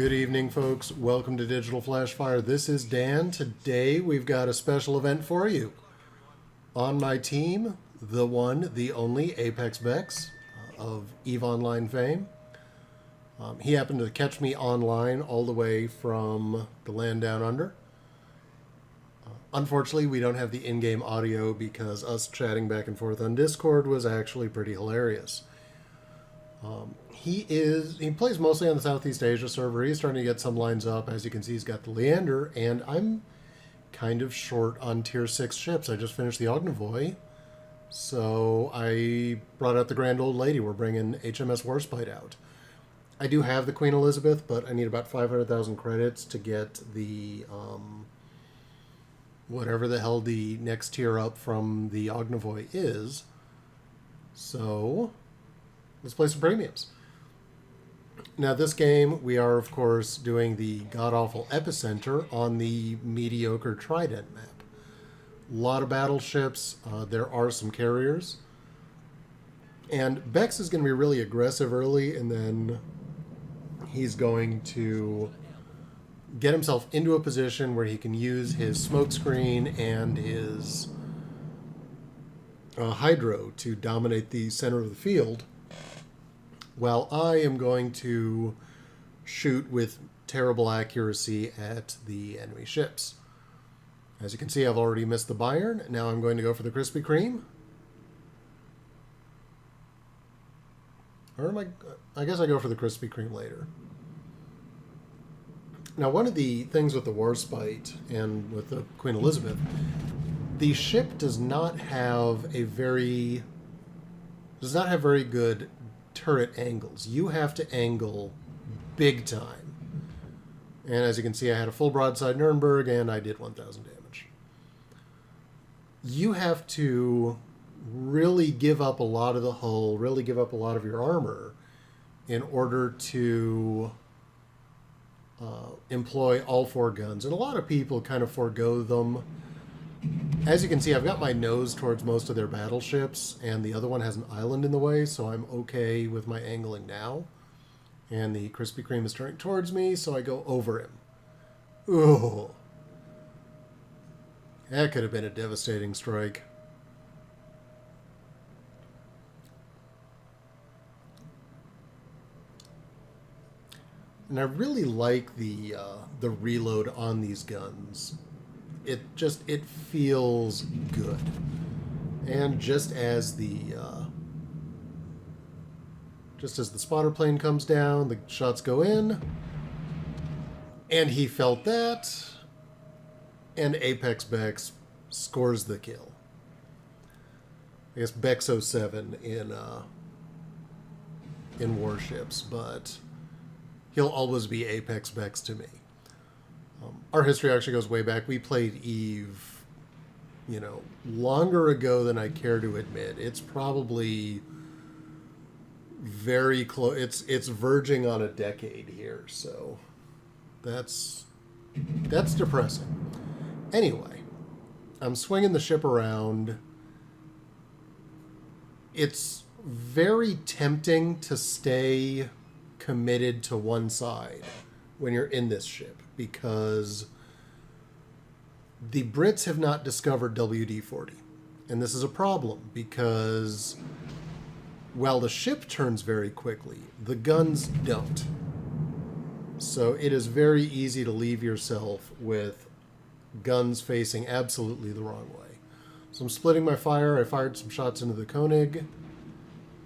Good evening, folks. Welcome to Digital.Flash.Fire. This is Dan. Today we've got a special event for you. On my team, the one, the only Apex Bex of EVE Online fame. He happened to catch me online all the way from the land down under. Unfortunately, we don't have the in-game audio because us chatting back and forth on Discord was actually pretty hilarious. He plays mostly on the Southeast Asia server. He's starting to get some lines up. As you can see, he's got the Leander, and I'm kind of short on tier 6 ships. I just finished the Ognivoy, so I brought out the Grand Old Lady. We're bringing HMS Warspite out. I do have the Queen Elizabeth, but I need about 500,000 credits to get the whatever the hell the next tier up from the Ognivoy is. So let's play some premiums. Now, this game, we are, of course, doing the god-awful Epicenter on the mediocre Trident map. A lot of battleships. There are some carriers. And Bex is going to be really aggressive early, and then he's going to get himself into a position where he can use his smokescreen and his hydro to dominate the center of the field, while I am going to shoot with terrible accuracy at the enemy ships. As you can see, I've already missed the Bayern. Now I'm going to go for the Krispy Kreme. Or I guess I go for the Krispy Kreme later. Now, one of the things with the Warspite and with the Queen Elizabeth, the ship does not have very good turret angles. You have to angle big time. And as you can see, I had a full broadside Nuremberg and I did 1,000 damage. You have to really give up a lot of the hull, really give up a lot of your armor in order to employ all 4 guns. And a lot of people kind of forego them. As you can see, I've got my nose towards most of their battleships, and the other one has an island in the way, so I'm okay with my angling now. And the Krispy Kreme is turning towards me, so I go over him. Ooh. That could have been a devastating strike. And I really like the reload on these guns. It feels good. And just as the spotter plane comes down, the shots go in, and he felt that, and Apex Bex scores the kill. I guess Bex 07 in Warships, but he'll always be Apex Bex to me. Our history actually goes way back. We played EVE, longer ago than I care to admit. It's probably very close. It's verging on a decade here, so that's depressing. Anyway, I'm swinging the ship around. It's very tempting to stay committed to one side when you're in this ship, because the Brits have not discovered WD-40. And this is a problem because while the ship turns very quickly, the guns don't. So it is very easy to leave yourself with guns facing absolutely the wrong way. So I'm splitting my fire. I fired some shots into the Koenig,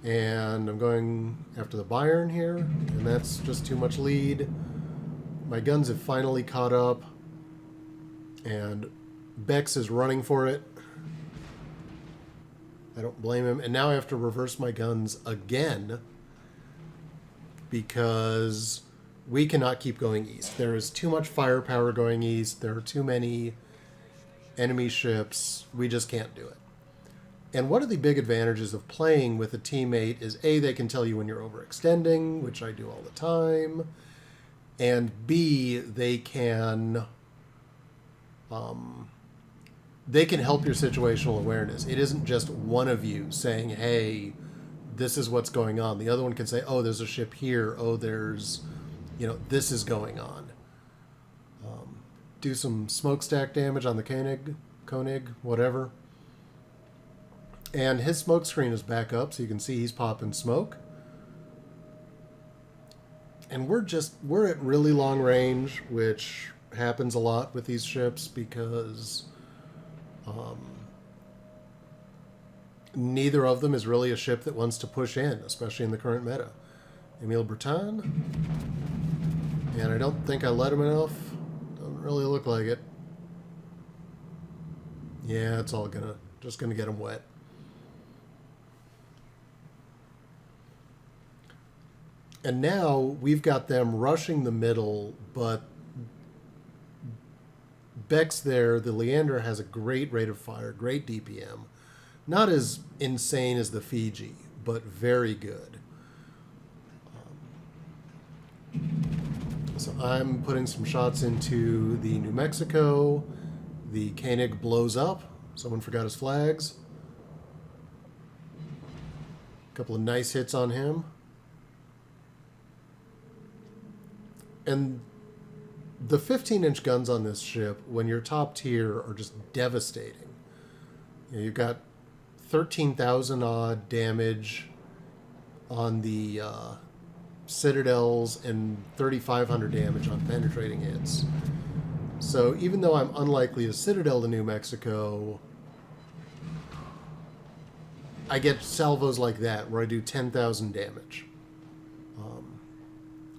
and I'm going after the Bayern here, and that's just too much lead. My guns have finally caught up, and Bex is running for it. I don't blame him. And now I have to reverse my guns again because we cannot keep going east. There is too much firepower going east. There are too many enemy ships. We just can't do it. And one of the big advantages of playing with a teammate is A, they can tell you when you're overextending, which I do all the time. And B, they can help your situational awareness. It isn't just one of you saying, hey, this is what's going on. The other one can say, oh, there's a ship here. Oh, there's you know, this is going on. Do some smokestack damage on the Koenig, whatever. And his smoke screen is back up, so you can see he's popping smoke. And we're at really long range, which happens a lot with these ships because neither of them is really a ship that wants to push in, especially in the current meta. Emile Breton. And I don't think I let him enough. Doesn't really look like it. Yeah, it's all just gonna get him wet. And now we've got them rushing the middle, but Bex there, the Leander, has a great rate of fire, great DPM. Not as insane as the Fiji, but very good. So I'm putting some shots into the New Mexico. The Koenig blows up. Someone forgot his flags. A couple of nice hits on him. And the 15-inch guns on this ship, when you're top tier, are just devastating. You know, you've got 13,000 odd damage on the Citadels and 3,500 damage on penetrating hits. So even though I'm unlikely to Citadel to New Mexico, I get salvos like that where I do 10,000 damage.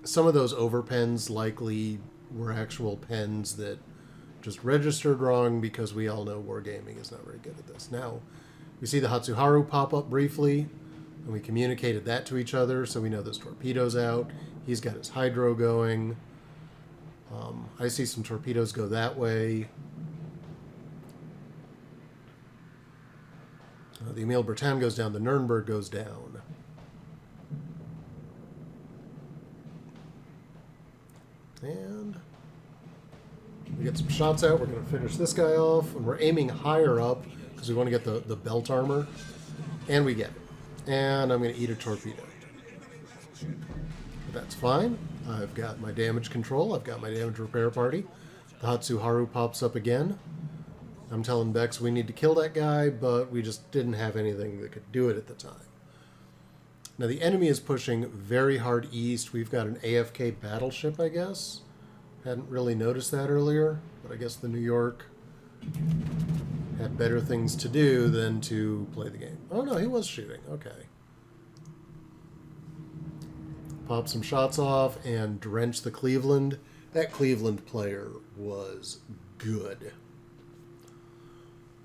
Some of those overpens likely were actual pens that just registered wrong because we all know Wargaming is not very good at this. Now, we see the Hatsuharu pop up briefly, and we communicated that to each other, so we know this torpedo's out. He's got his hydro going. I see some torpedoes go that way. The Emile Breton goes down, the Nuremberg goes down. And we get some shots out. We're going to finish this guy off. And we're aiming higher up because we want to get the belt armor. And we get it. And I'm going to eat a torpedo. But that's fine. I've got my damage control. I've got my damage repair party. The Hatsuharu pops up again. I'm telling Bex we need to kill that guy, but we just didn't have anything that could do it at the time. Now the enemy is pushing very hard east. We've got an AFK battleship, I guess. Hadn't really noticed that earlier, but I guess the New York had better things to do than to play the game. Oh no, he was shooting. Okay. Pop some shots off and drench the Cleveland. That Cleveland player was good.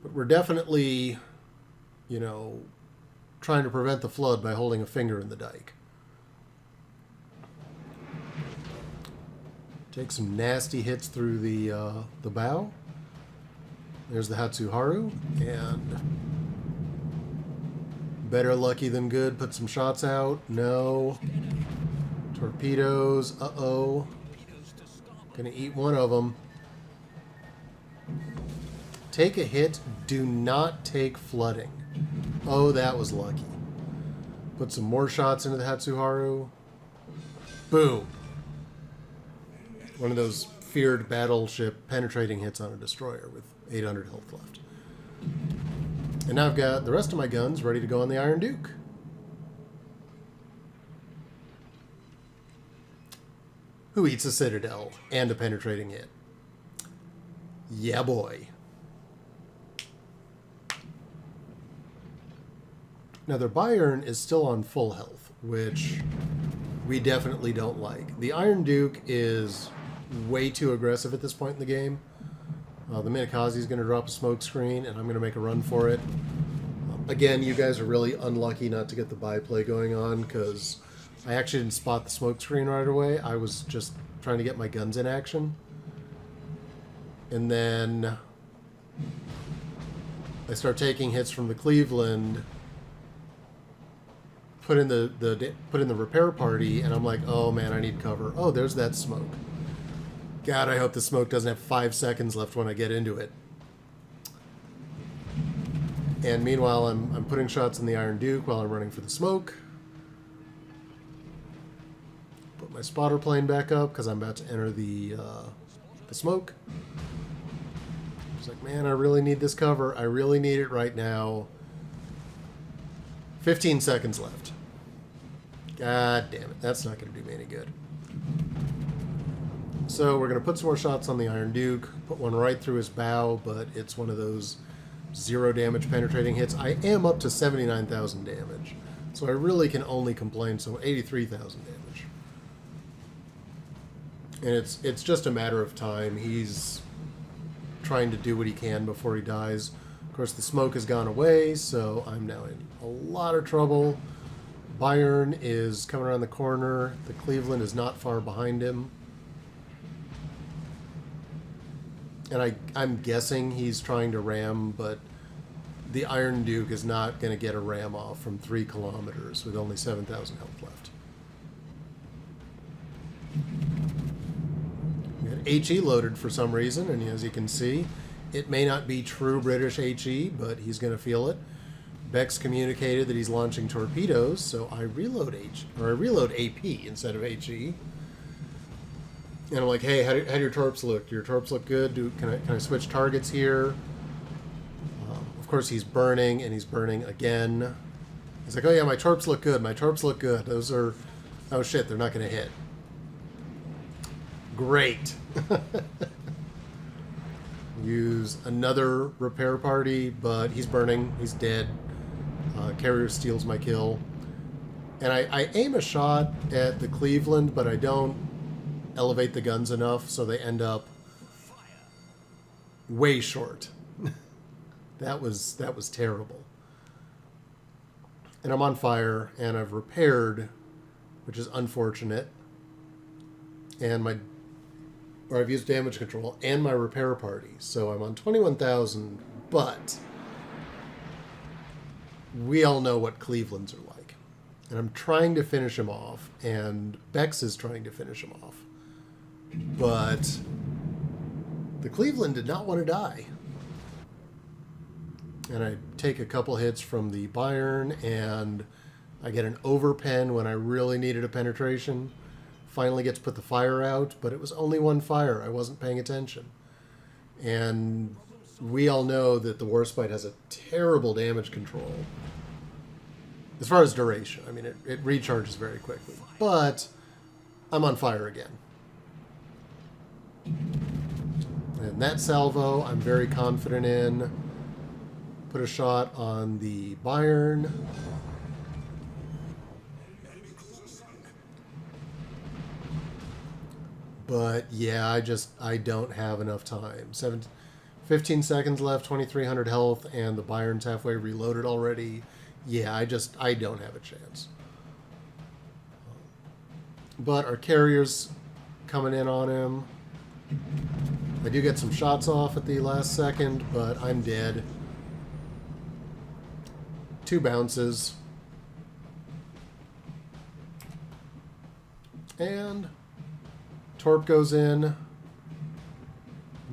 But we're definitely, you know, trying to prevent the flood by holding a finger in the dike. Take some nasty hits through the bow. There's the Hatsuharu, and better lucky than good. Put some shots out. No. Torpedoes. Uh-oh. Gonna eat one of them. Take a hit. Do not take flooding. Oh, that was lucky. Put some more shots into the Hatsuharu. Boom. One of those feared battleship penetrating hits on a destroyer with 800 health left. And now I've got the rest of my guns ready to go on the Iron Duke. Who eats a Citadel and a penetrating hit? Yeah, boy. Now their Bayern is still on full health, which we definitely don't like. The Iron Duke is way too aggressive at this point in the game. The Minakaze is going to drop a smoke screen, and I'm going to make a run for it. Again, you guys are really unlucky not to get the byplay going on, because I actually didn't spot the smoke screen right away. I was just trying to get my guns in action. And then I start taking hits from the Cleveland, put in the repair party, and I'm like, oh man, I need cover. Oh, there's that smoke. God, I hope the smoke doesn't have 5 seconds left when I get into it. And meanwhile, I'm putting shots in the Iron Duke while I'm running for the smoke. But put my spotter plane back up because I'm about to enter the smoke. It's like, man, I really need this cover. I really need it right now. 15 seconds left. God damn it. That's not going to do me any good. So we're going to put some more shots on the Iron Duke. Put one right through his bow, but it's one of those 0 damage penetrating hits. I am up to 79,000 damage. So I really can only complain. So 83,000 damage. And it's just a matter of time. He's trying to do what he can before he dies. Of course, the smoke has gone away, so I'm now in a lot of trouble. Bayern is coming around the corner. The Cleveland is not far behind him. And I'm guessing he's trying to ram, but the Iron Duke is not going to get a ram off from 3 kilometers with only 7,000 health left. We got HE loaded for some reason, and as you can see, it may not be true British HE, but he's going to feel it. Bex communicated that he's launching torpedoes, so I reload AP instead of HE. And I'm like, hey, how do your torps look? Do your torps look good? Can I switch targets here? Of course, he's burning, and he's burning again. He's like, oh yeah, my torps look good. My torps look good. Those are... Oh shit, they're not going to hit. Great. Use another repair party, but he's burning. He's dead. Carrier steals my kill. And I aim a shot at the Cleveland, but I don't elevate the guns enough, so they end up way short. That was terrible. And I'm on fire, and I've repaired, which is unfortunate. And I've used damage control and my repair party, so I'm on 21,000, but we all know what Clevelands are like. And I'm trying to finish him off, and Bex is trying to finish him off. But the Cleveland did not want to die. And I take a couple hits from the Bayern, and I get an overpen when I really needed a penetration. Finally get to put the fire out, but it was only one fire. I wasn't paying attention. And we all know that the Warspite has a terrible damage control. As far as duration, I mean, it recharges very quickly. But I'm on fire again. And that salvo, I'm very confident in. Put a shot on the Bayern. But yeah, I don't have enough time. 15 seconds left, 2,300 health, and the Bayern's halfway reloaded already. Yeah, I don't have a chance. But our carrier's coming in on him. I do get some shots off at the last second, but I'm dead. 2 bounces. And torp goes in.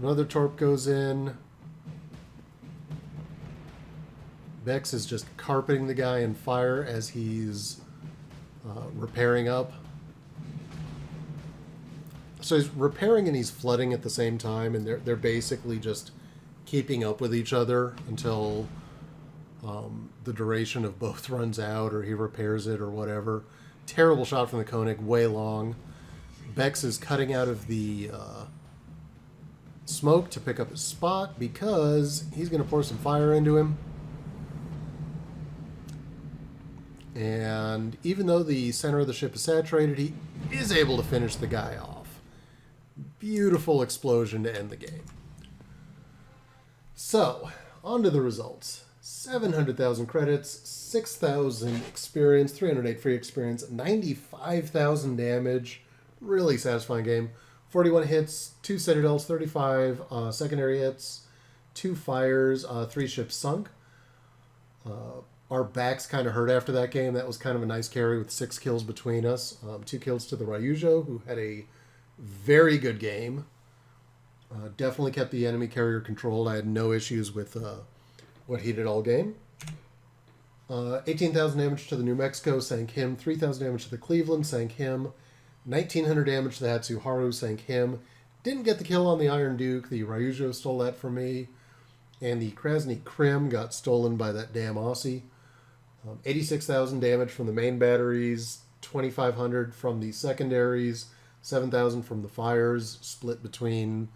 Another torp goes in. Bex is just carpeting the guy in fire as he's repairing up. So he's repairing and he's flooding at the same time, and they're basically just keeping up with each other until the duration of both runs out, or he repairs it, or whatever. Terrible shot from the Koenig, way long. Bex is cutting out of the smoke to pick up his spot because he's going to pour some fire into him. And even though the center of the ship is saturated, he is able to finish the guy off. Beautiful explosion to end the game. So, on to the results. 700,000 credits, 6,000 experience, 308 free experience, 95,000 damage. Really satisfying game. 41 hits, 2 citadels, 35 secondary hits, 2 fires, 3 ships sunk. Our backs kind of hurt after that game. That was kind of a nice carry with 6 kills between us. 2 kills to the Ryujo, who had a very good game. Definitely kept the enemy carrier controlled. I had no issues with what he did all game. 18,000 damage to the New Mexico, sank him. 3,000 damage to the Cleveland, sank him. 1900 damage to the Hatsuharu, sank him. Didn't get the kill on the Iron Duke. The Ryujo stole that from me. And the Krasny Krim got stolen by that damn Aussie. 86,000 damage from the main batteries, 2,500 from the secondaries, 7,000 from the fires, split between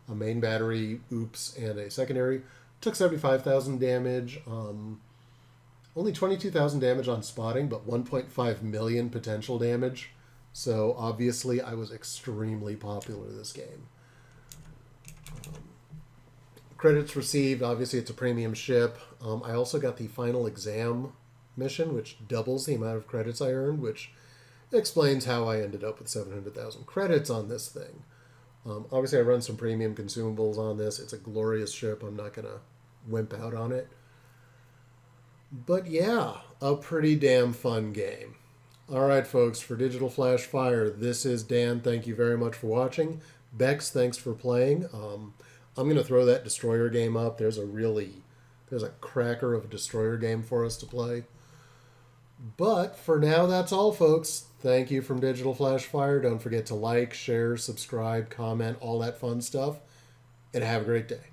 a main battery, oops, and a secondary. Took 75,000 damage. Only 22,000 damage on spotting, but 1.5 million potential damage. So obviously I was extremely popular this game. Credits received, obviously it's a premium ship. I also got the final exam mission, which doubles the amount of credits I earned, which explains how I ended up with 700,000 credits on this thing. Obviously I run some premium consumables on this. It's a glorious ship. I'm not going to wimp out on it. But yeah, a pretty damn fun game. Alright folks, for Digital.Flash.Fire, this is Dan. Thank you very much for watching. Bex, thanks for playing. I'm going to throw that Destroyer game up. There's a cracker of a Destroyer game for us to play. But for now, that's all, folks. Thank you from Digital.Flash.Fire. Don't forget to like, share, subscribe, comment, all that fun stuff. And have a great day.